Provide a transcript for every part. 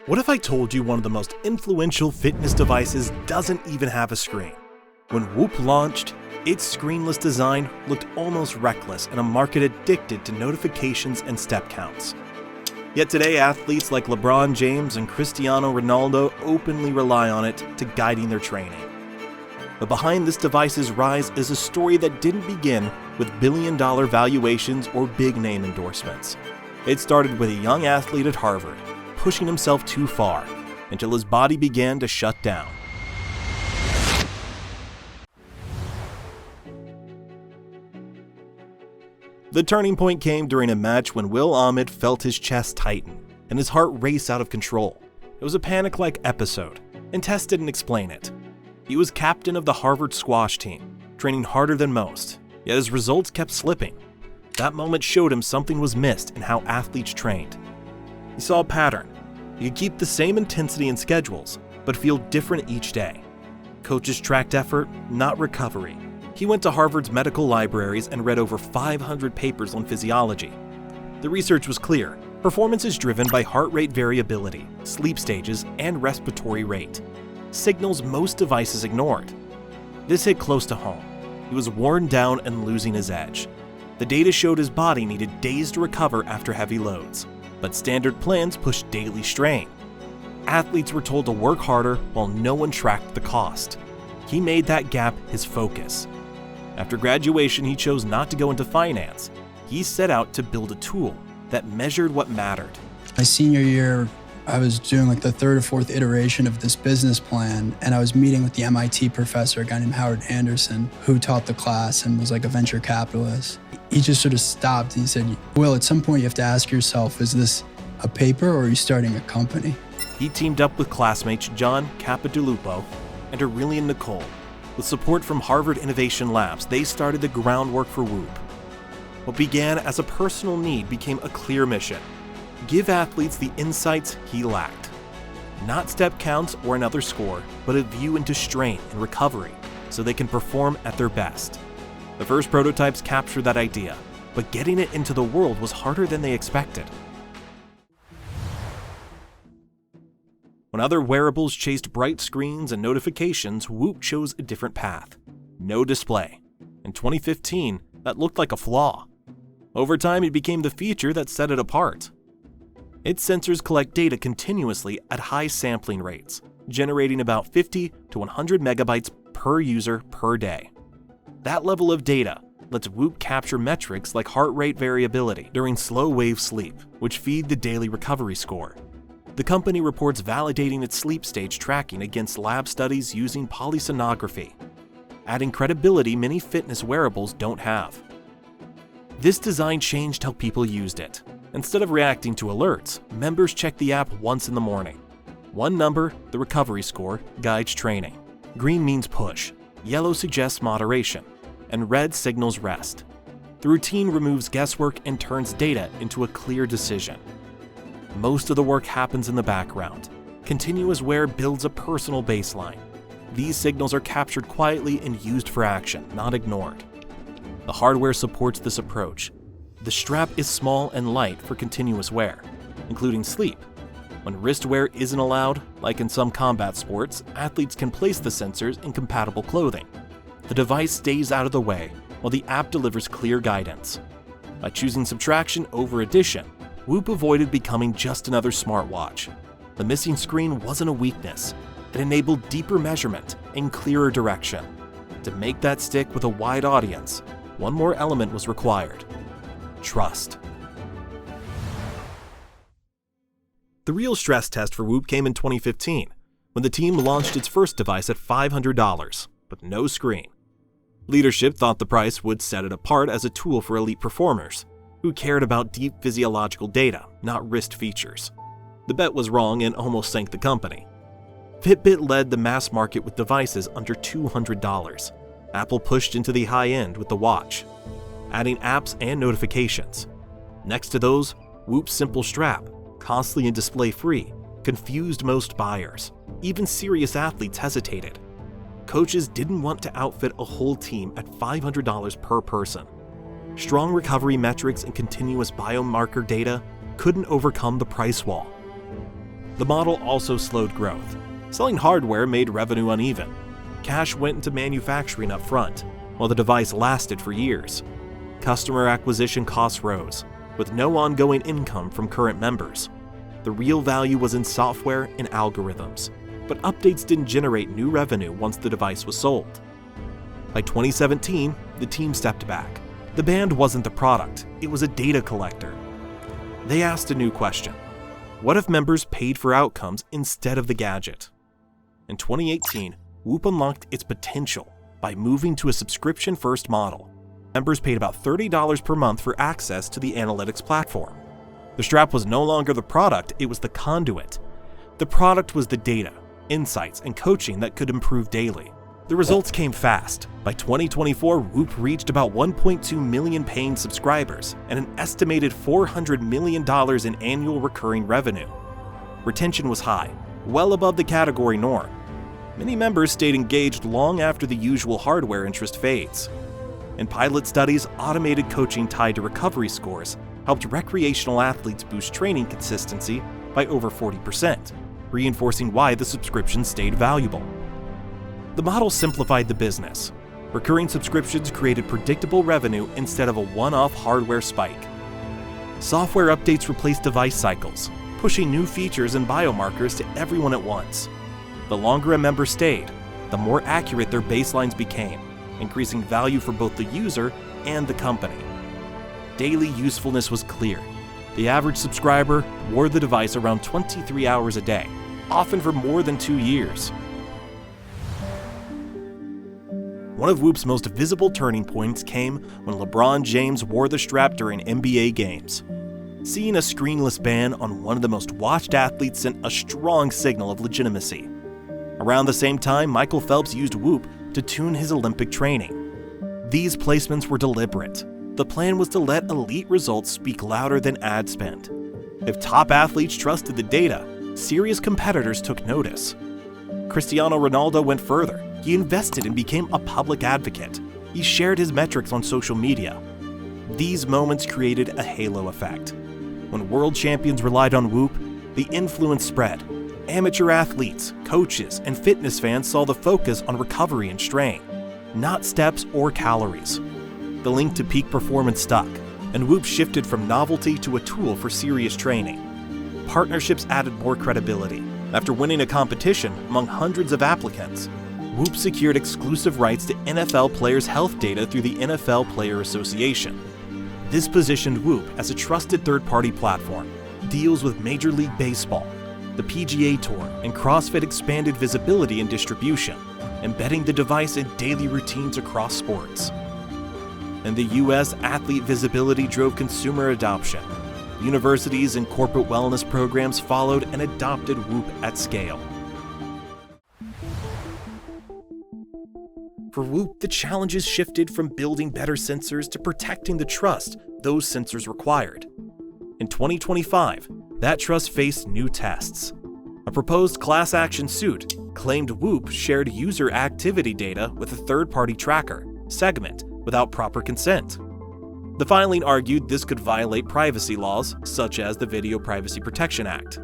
What if I told you one of the most influential fitness devices doesn't even have a screen? When Whoop launched, its screenless design looked almost reckless in a market addicted to notifications and step counts. Yet today, athletes like LeBron James and Cristiano Ronaldo openly rely on it to guiding their training. But behind this device's rise is a story that didn't begin with billion-dollar valuations or big-name endorsements. It started with a young athlete at Harvard, pushing himself too far, until his body began to shut down. The turning point came during a match when Will Ahmed felt his chest tighten and his heart race out of control. It was a panic-like episode, and Tess didn't explain it. He was captain of the Harvard squash team, training harder than most, yet his results kept slipping. That moment showed him something was missed in how athletes trained. He saw a pattern. He could keep the same intensity and schedules, but feel different each day. Coaches tracked effort, not recovery. He went to Harvard's medical libraries and read over 500 papers on physiology. The research was clear. Performance is driven by heart rate variability, sleep stages, and respiratory rate. Signals most devices ignored. This hit close to home. He was worn down and losing his edge. The data showed his body needed days to recover after heavy loads, but standard plans pushed daily strain. Athletes were told to work harder while no one tracked the cost. He made that gap his focus. After graduation, he chose not to go into finance. He set out to build a tool that measured what mattered. My senior year, I was doing like the third or fourth iteration of this business plan, and I was meeting with the MIT professor, a guy named Howard Anderson, who taught the class and was like a venture capitalist. He just sort of stopped and he said, "Will, at some point you have to ask yourself, is this a paper or are you starting a company?" He teamed up with classmates John Capodalupo and Aurelian Nicole. With support from Harvard Innovation Labs, they started the groundwork for Whoop. What began as a personal need became a clear mission: give athletes the insights he lacked. Not step counts or another score, but a view into strain and recovery so they can perform at their best. The first prototypes captured that idea, but getting it into the world was harder than they expected. When other wearables chased bright screens and notifications, Whoop chose a different path: no display. In 2015, that looked like a flaw. Over time, it became the feature that set it apart. Its sensors collect data continuously at high sampling rates, generating about 50 to 100 megabytes per user per day. That level of data lets Whoop capture metrics like heart rate variability during slow-wave sleep, which feed the daily recovery score. The company reports validating its sleep stage tracking against lab studies using polysomnography, adding credibility many fitness wearables don't have. This design changed how people used it. Instead of reacting to alerts, members check the app once in the morning. One number, the recovery score, guides training. Green means push, yellow suggests moderation, and red signals rest. The routine removes guesswork and turns data into a clear decision. Most of the work happens in the background. Continuous wear builds a personal baseline. These signals are captured quietly and used for action, not ignored. The hardware supports this approach. The strap is small and light for continuous wear, including sleep. When wrist wear isn't allowed, like in some combat sports, athletes can place the sensors in compatible clothing. The device stays out of the way, while the app delivers clear guidance. By choosing subtraction over addition, Whoop avoided becoming just another smartwatch. The missing screen wasn't a weakness. It enabled deeper measurement and clearer direction. To make that stick with a wide audience, one more element was required: trust. The real stress test for Whoop came in 2015, when the team launched its first device at $500, with no screen. Leadership thought the price would set it apart as a tool for elite performers, who cared about deep physiological data, not wrist features. The bet was wrong and almost sank the company. Fitbit led the mass market with devices under $200. Apple pushed into the high end with the watch, adding apps and notifications. Next to those, Whoop's simple strap, costly and display-free, confused most buyers. Even serious athletes hesitated. Coaches didn't want to outfit a whole team at $500 per person. Strong recovery metrics and continuous biomarker data couldn't overcome the price wall. The model also slowed growth. Selling hardware made revenue uneven. Cash went into manufacturing up front, while the device lasted for years. Customer acquisition costs rose, with no ongoing income from current members. The real value was in software and algorithms, but updates didn't generate new revenue once the device was sold. By 2017, the team stepped back. The band wasn't the product, it was a data collector. They asked a new question. What if members paid for outcomes instead of the gadget? In 2018, Whoop unlocked its potential by moving to a subscription-first model. Members paid about $30 per month for access to the analytics platform. The strap was no longer the product, it was the conduit. The product was the data, insights, and coaching that could improve daily. The results came fast. By 2024, Whoop reached about 1.2 million paying subscribers and an estimated $400 million in annual recurring revenue. Retention was high, well above the category norm. Many members stayed engaged long after the usual hardware interest fades. In pilot studies, automated coaching tied to recovery scores helped recreational athletes boost training consistency by over 40%, reinforcing why the subscription stayed valuable. The model simplified the business. Recurring subscriptions created predictable revenue instead of a one-off hardware spike. Software updates replaced device cycles, pushing new features and biomarkers to everyone at once. The longer a member stayed, the more accurate their baselines became, increasing value for both the user and the company. Daily usefulness was clear. The average subscriber wore the device around 23 hours a day, often for more than 2 years. One of Whoop's most visible turning points came when LeBron James wore the strap during NBA games. Seeing a screenless band on one of the most watched athletes sent a strong signal of legitimacy. Around the same time, Michael Phelps used Whoop to tune his Olympic training. These placements were deliberate. The plan was to let elite results speak louder than ad spend. If top athletes trusted the data, serious competitors took notice. Cristiano Ronaldo went further. He invested and became a public advocate. He shared his metrics on social media. These moments created a halo effect. When world champions relied on Whoop, the influence spread. Amateur athletes, coaches, and fitness fans saw the focus on recovery and strain, not steps or calories. The link to peak performance stuck, and Whoop shifted from novelty to a tool for serious training. Partnerships added more credibility. After winning a competition among hundreds of applicants, Whoop secured exclusive rights to NFL players' health data through the NFL Player Association. This positioned Whoop as a trusted third-party platform. Deals with Major League Baseball, the PGA Tour, and CrossFit expanded visibility and distribution, embedding the device in daily routines across sports. In the US, athlete visibility drove consumer adoption. Universities and corporate wellness programs followed and adopted Whoop at scale. For Whoop, the challenges shifted from building better sensors to protecting the trust those sensors required. In 2025, that trust faced new tests. A proposed class action suit claimed Whoop shared user activity data with a third-party tracker, Segment, without proper consent. The filing argued this could violate privacy laws, such as the Video Privacy Protection Act.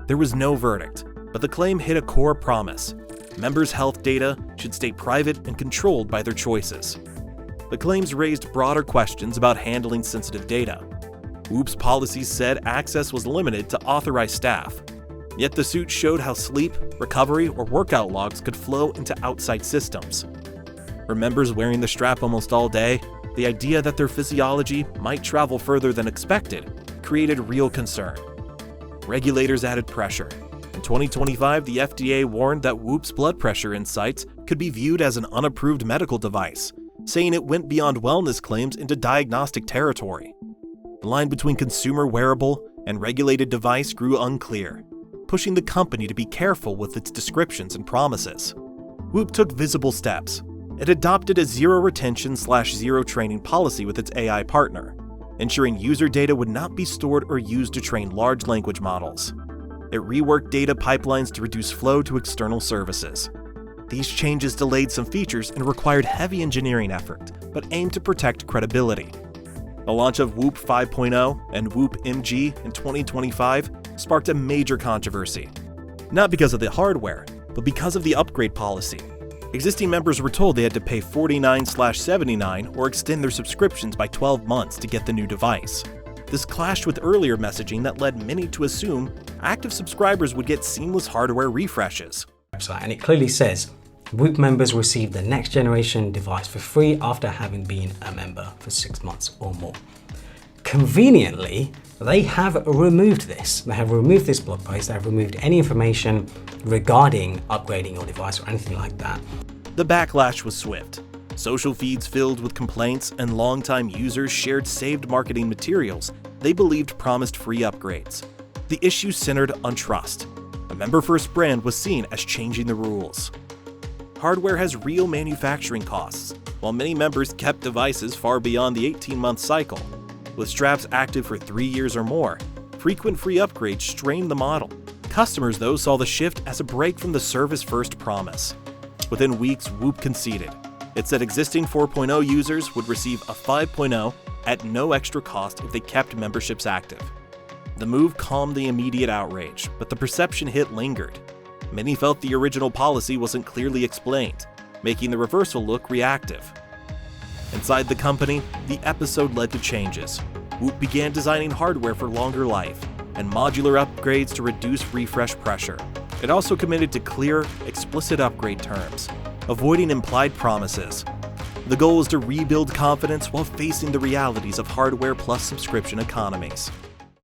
There was no verdict, but the claim hit a core promise. Members' health data should stay private and controlled by their choices. The claims raised broader questions about handling sensitive data. Whoop's policies said access was limited to authorized staff. Yet the suit showed how sleep, recovery, or workout logs could flow into outside systems. For members wearing the strap almost all day, the idea that their physiology might travel further than expected created real concern. Regulators added pressure. In 2025, the FDA warned that Whoop's blood pressure insights could be viewed as an unapproved medical device, saying it went beyond wellness claims into diagnostic territory. The line between consumer wearable and regulated device grew unclear, pushing the company to be careful with its descriptions and promises. Whoop took visible steps. It adopted a zero retention/zero training policy with its AI partner, ensuring user data would not be stored or used to train large language models. It reworked data pipelines to reduce flow to external services. These changes delayed some features and required heavy engineering effort, but aimed to protect credibility. The launch of Whoop 5.0 and Whoop MG in 2025 sparked a major controversy. Not because of the hardware, but because of the upgrade policy. Existing members were told they had to pay $49/$79 or extend their subscriptions by 12 months to get the new device. This clashed with earlier messaging that led many to assume active subscribers would get seamless hardware refreshes. And it clearly says, Whoop members receive the next generation device for free after having been a member for 6 months or more. Conveniently, they have removed this. They have removed this blog post. They have removed any information regarding upgrading your device or anything like that. The backlash was swift. Social feeds filled with complaints and longtime users shared saved marketing materials they believed promised free upgrades. The issue centered on trust. A member-first brand was seen as changing the rules. Hardware has real manufacturing costs, while many members kept devices far beyond the 18-month cycle. With straps active for 3 years or more, frequent free upgrades strained the model. Customers, though, saw the shift as a break from the service-first promise. Within weeks, Whoop conceded. It said existing 4.0 users would receive a 5.0 at no extra cost if they kept memberships active. The move calmed the immediate outrage, but the perception hit lingered. Many felt the original policy wasn't clearly explained, making the reversal look reactive. Inside the company, the episode led to changes. Whoop began designing hardware for longer life and modular upgrades to reduce refresh pressure. It also committed to clear, explicit upgrade terms, avoiding implied promises. The goal was to rebuild confidence while facing the realities of hardware plus subscription economies.